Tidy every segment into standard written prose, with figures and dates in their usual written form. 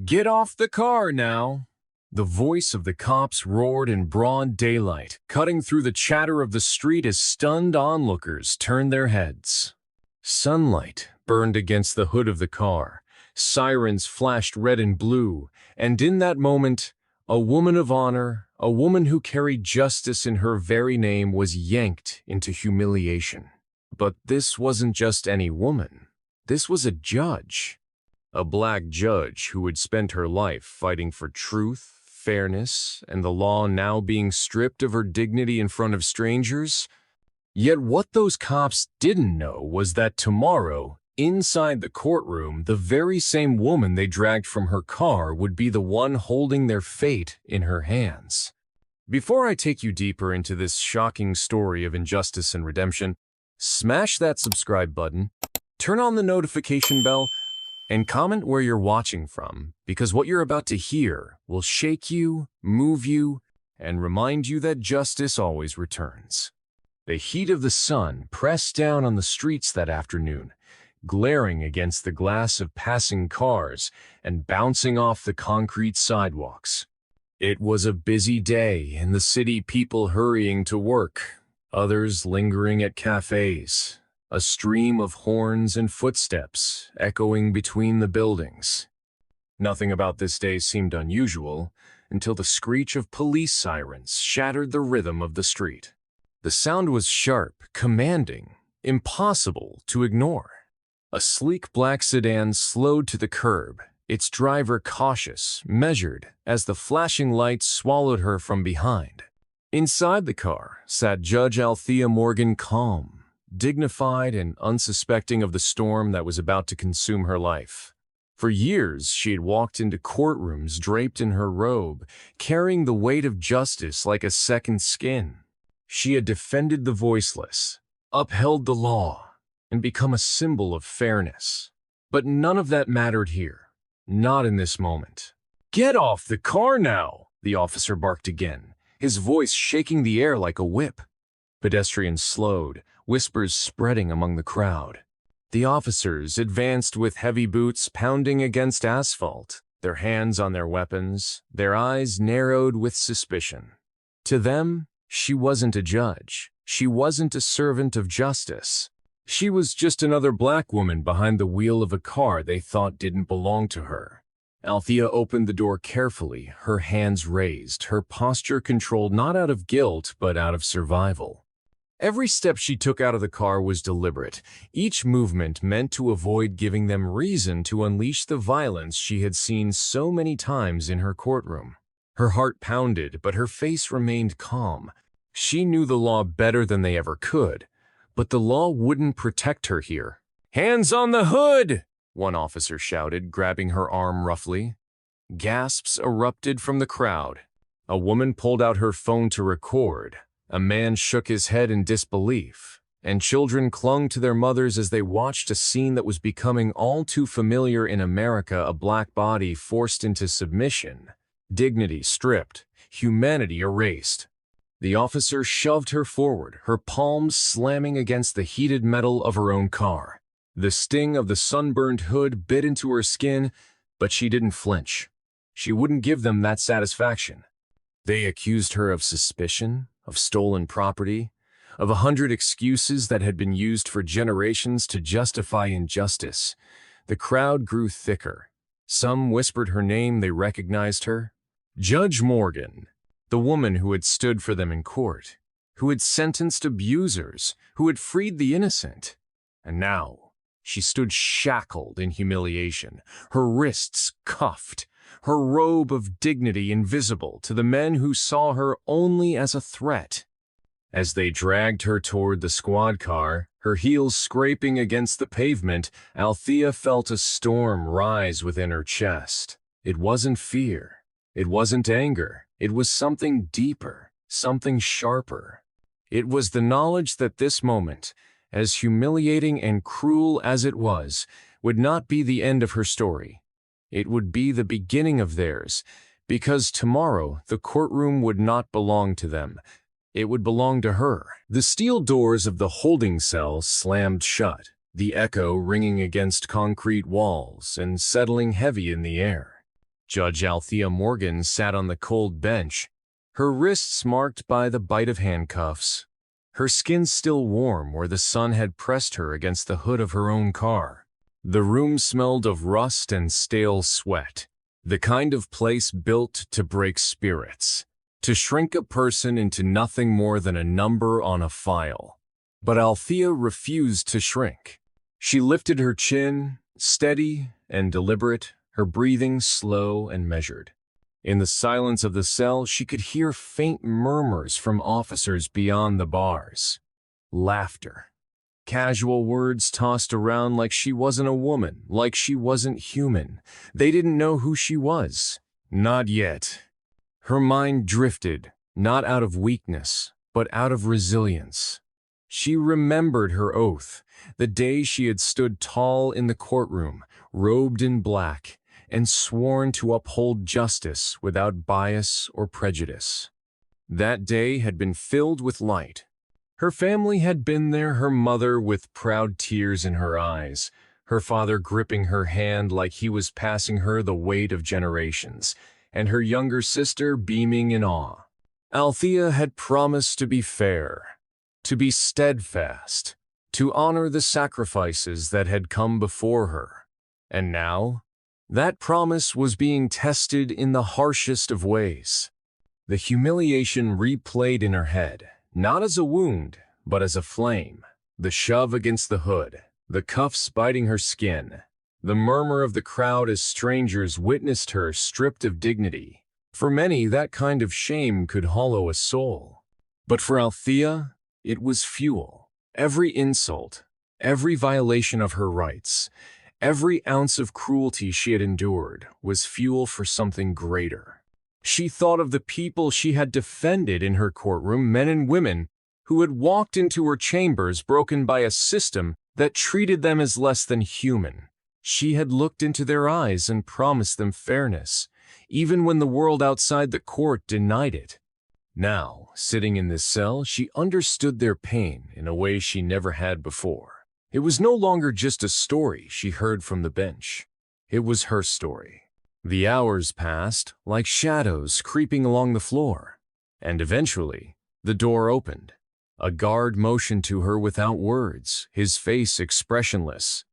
Get off the car now! The voice of the cops roared in broad daylight, cutting through the chatter of the street as stunned onlookers turned their heads. Sunlight burned against the hood of the car, sirens flashed red and blue, and in that moment, a woman of honor, a woman who carried justice in her very name, was yanked into humiliation. But this wasn't just any woman. This was a judge. A black judge who had spent her life fighting for truth, fairness, and the law now being stripped of her dignity in front of strangers. Yet what those cops didn't know was that tomorrow, inside the courtroom, the very same woman they dragged from her car would be the one holding their fate in her hands. Before I take you deeper into this shocking story of injustice and redemption, smash that subscribe button, turn on the notification bell, and comment where you're watching from, because what you're about to hear will shake you, move you, and remind you that justice always returns. The heat of the sun pressed down on the streets that afternoon, glaring against the glass of passing cars and bouncing off the concrete sidewalks. It was a busy day in the city, people hurrying to work, others lingering at cafes. A stream of horns and footsteps echoing between the buildings. Nothing about this day seemed unusual until the screech of police sirens shattered the rhythm of the street. The sound was sharp, commanding, impossible to ignore. A sleek black sedan slowed to the curb, its driver cautious, measured, as the flashing lights swallowed her from behind. Inside the car sat Judge Althea Morgan, calm, dignified and unsuspecting of the storm that was about to consume her life. For years, she had walked into courtrooms draped in her robe, carrying the weight of justice like a second skin. She had defended the voiceless, upheld the law, and become a symbol of fairness. But none of that mattered here, not in this moment. "Get off the car now!" the officer barked again, his voice shaking the air like a whip. Pedestrians slowed, whispers spreading among the crowd. The officers advanced with heavy boots pounding against asphalt, their hands on their weapons, their eyes narrowed with suspicion. To them, she wasn't a judge. She wasn't a servant of justice. She was just another black woman behind the wheel of a car they thought didn't belong to her. Althea opened the door carefully, her hands raised, her posture controlled not out of guilt but out of survival. Every step she took out of the car was deliberate, each movement meant to avoid giving them reason to unleash the violence she had seen so many times in her courtroom. Her heart pounded, but her face remained calm. She knew the law better than they ever could, but the law wouldn't protect her here. "Hands on the hood!" one officer shouted, grabbing her arm roughly. Gasps erupted from the crowd. A woman pulled out her phone to record. A man shook his head in disbelief, and children clung to their mothers as they watched a scene that was becoming all too familiar in America: a black body forced into submission, dignity stripped, humanity erased. The officer shoved her forward, her palms slamming against the heated metal of her own car. The sting of the sunburned hood bit into her skin, but she didn't flinch. She wouldn't give them that satisfaction. They accused her of suspicion, of stolen property, of 100 excuses that had been used for generations to justify injustice. The crowd grew thicker. Some whispered her name, they recognized her. Judge Morgan, the woman who had stood for them in court, who had sentenced abusers, who had freed the innocent. And now, she stood shackled in humiliation, her wrists cuffed, her robe of dignity invisible to the men who saw her only as a threat. As they dragged her toward the squad car, her heels scraping against the pavement, Althea felt a storm rise within her chest. It wasn't fear. It wasn't anger. It was something deeper, something sharper. It was the knowledge that this moment, as humiliating and cruel as it was, would not be the end of her story. It would be the beginning of theirs, because tomorrow the courtroom would not belong to them. It would belong to her. The steel doors of the holding cell slammed shut, the echo ringing against concrete walls and settling heavy in the air. Judge Althea Morgan sat on the cold bench, her wrists marked by the bite of handcuffs, her skin still warm where the sun had pressed her against the hood of her own car. The room smelled of rust and stale sweat, the kind of place built to break spirits, to shrink a person into nothing more than a number on a file. But Althea refused to shrink. She lifted her chin, steady and deliberate, her breathing slow and measured. In the silence of the cell, she could hear faint murmurs from officers beyond the bars. Laughter. Casual words tossed around like she wasn't a woman, like she wasn't human. They didn't know who she was. Not yet. Her mind drifted, not out of weakness, but out of resilience. She remembered her oath, the day she had stood tall in the courtroom, robed in black, and sworn to uphold justice without bias or prejudice. That day had been filled with light. Her family had been there, her mother with proud tears in her eyes, her father gripping her hand like he was passing her the weight of generations, and her younger sister beaming in awe. Althea had promised to be fair, to be steadfast, to honor the sacrifices that had come before her. And now, that promise was being tested in the harshest of ways. The humiliation replayed in her head, not as a wound, but as a flame. The shove against the hood, the cuffs biting her skin, the murmur of the crowd as strangers witnessed her stripped of dignity. For many, that kind of shame could hollow a soul. But for Althea, it was fuel. Every insult, every violation of her rights, every ounce of cruelty she had endured was fuel for something greater. She thought of the people she had defended in her courtroom, men and women who had walked into her chambers broken by a system that treated them as less than human. She had looked into their eyes and promised them fairness, even when the world outside the court denied it. Now, sitting in this cell, she understood their pain in a way she never had before. It was no longer just a story she heard from the bench. It was her story. The hours passed, like shadows creeping along the floor, and eventually, the door opened. A guard motioned to her without words, his face expressionless.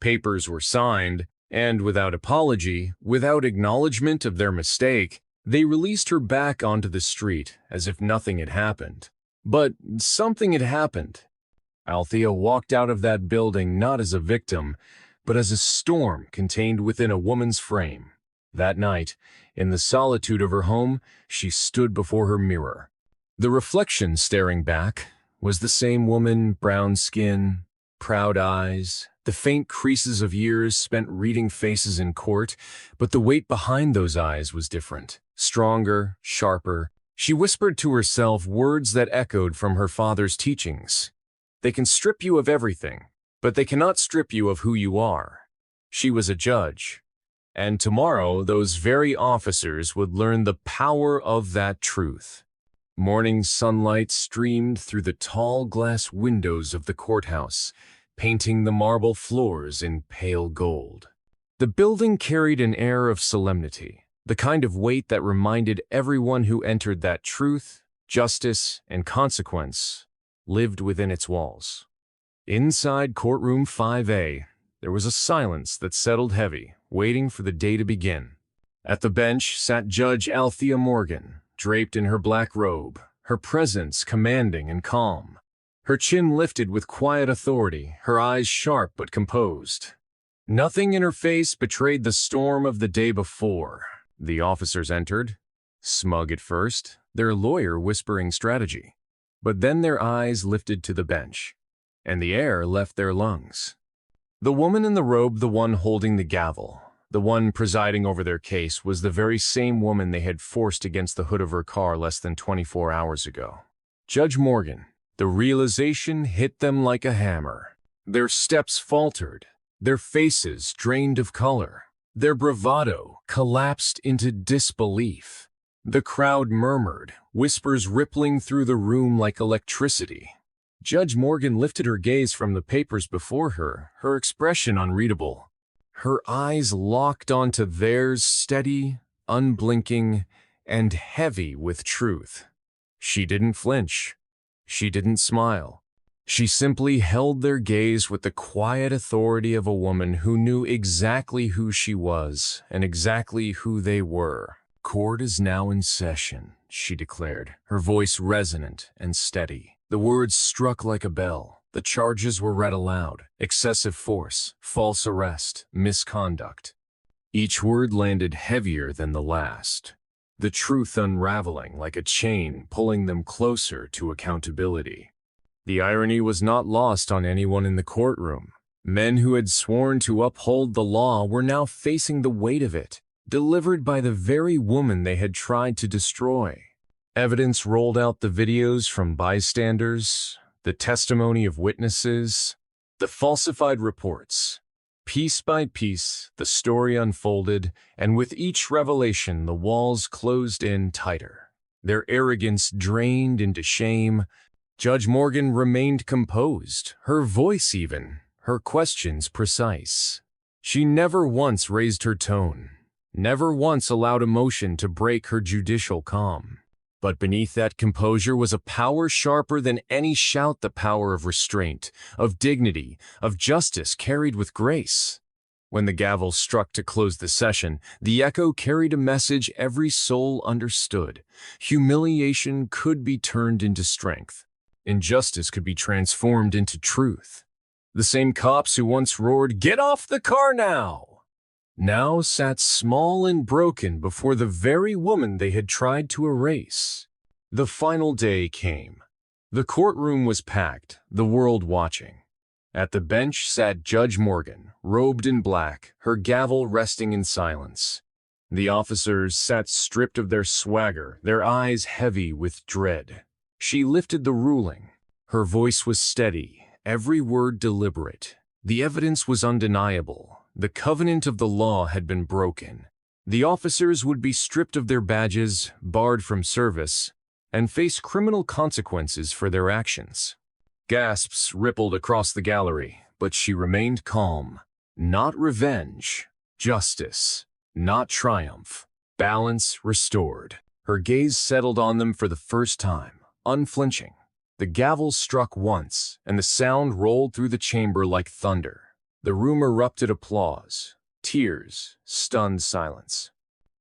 Papers were signed, and without apology, without acknowledgement of their mistake, they released her back onto the street as if nothing had happened. But something had happened. Althea walked out of that building not as a victim, but as a storm contained within a woman's frame. That night, in the solitude of her home, she stood before her mirror. The reflection staring back was the same woman, brown skin, proud eyes, the faint creases of years spent reading faces in court, but the weight behind those eyes was different, stronger, sharper. She whispered to herself words that echoed from her father's teachings. They can strip you of everything, but they cannot strip you of who you are. She was a judge. And tomorrow, those very officers would learn the power of that truth. Morning sunlight streamed through the tall glass windows of the courthouse, painting the marble floors in pale gold. The building carried an air of solemnity, the kind of weight that reminded everyone who entered that truth, justice, and consequence lived within its walls. Inside Courtroom 5A, there was a silence that settled heavy, waiting for the day to begin. At the bench sat Judge Althea Morgan, draped in her black robe, her presence commanding and calm. Her chin lifted with quiet authority, her eyes sharp but composed. Nothing in her face betrayed the storm of the day before. The officers entered, smug at first, their lawyer whispering strategy. But then their eyes lifted to the bench, and the air left their lungs. The woman in the robe, the one holding the gavel, the one presiding over their case, was the very same woman they had forced against the hood of her car less than 24 hours ago. Judge Morgan. The realization hit them like a hammer. Their steps faltered, their faces drained of color, their bravado collapsed into disbelief. The crowd murmured, whispers rippling through the room like electricity. Judge Morgan lifted her gaze from the papers before her, her expression unreadable. her eyes locked onto theirs, steady, unblinking, and heavy with truth. She didn't flinch. She didn't smile. She simply held their gaze with the quiet authority of a woman who knew exactly who she was and exactly who they were. "Court is now in session," she declared, her voice resonant and steady. The words struck like a bell. The charges were read aloud: excessive force, false arrest, misconduct. Each word landed heavier than the last, the truth unraveling like a chain pulling them closer to accountability. The irony was not lost on anyone in the courtroom. Men who had sworn to uphold the law were now facing the weight of it, delivered by the very woman they had tried to destroy. Evidence rolled out: the videos from bystanders, the testimony of witnesses, the falsified reports. Piece by piece, the story unfolded, and with each revelation, the walls closed in tighter, their arrogance drained into shame. Judge Morgan remained composed, her voice even, her questions precise. She never once raised her tone, never once allowed emotion to break her judicial calm. But beneath that composure was a power sharper than any shout, the power of restraint, of dignity, of justice carried with grace. When the gavel struck to close the session, the echo carried a message every soul understood. Humiliation could be turned into strength. Injustice could be transformed into truth. The same cops who once roared, "Get off the car now sat small and broken before the very woman they had tried to erase. The final day came. The courtroom was packed, the world watching. At the bench sat Judge Morgan, robed in black, her gavel resting in silence. The officers sat stripped of their swagger, their eyes heavy with dread. She lifted the ruling. Her voice was steady, every word deliberate. The evidence was undeniable. The covenant of the law had been broken. The officers would be stripped of their badges, barred from service, and face criminal consequences for their actions. Gasps rippled across the gallery, but she remained calm. Not revenge, justice, not triumph. Balance restored. Her gaze settled on them for the first time, unflinching. The gavel struck once, and the sound rolled through the chamber like thunder. The room erupted applause, tears, stunned silence.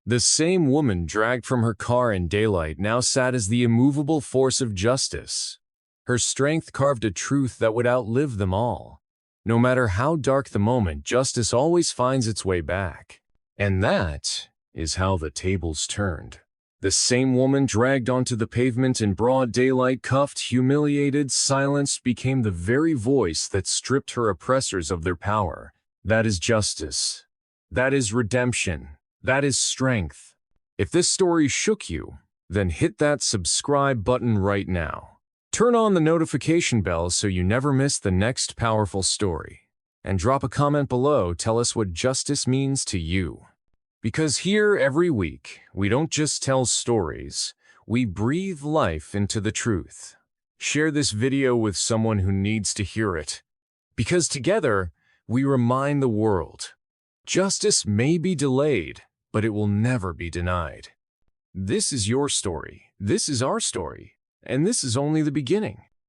The same woman dragged from her car in daylight now sat as the immovable force of justice. Her strength carved a truth that would outlive them all. No matter how dark the moment, justice always finds its way back. And that is how the tables turned. The same woman dragged onto the pavement in broad daylight, cuffed, humiliated, silenced, became the very voice that stripped her oppressors of their power. That is justice. That is redemption. That is strength. If this story shook you, then hit that subscribe button right now. Turn on the notification bell so you never miss the next powerful story. And drop a comment below, tell us what justice means to you. Because here every week, we don't just tell stories, we breathe life into the truth. Share this video with someone who needs to hear it. Because together, we remind the world, justice may be delayed, but it will never be denied. This is your story, this is our story, and this is only the beginning.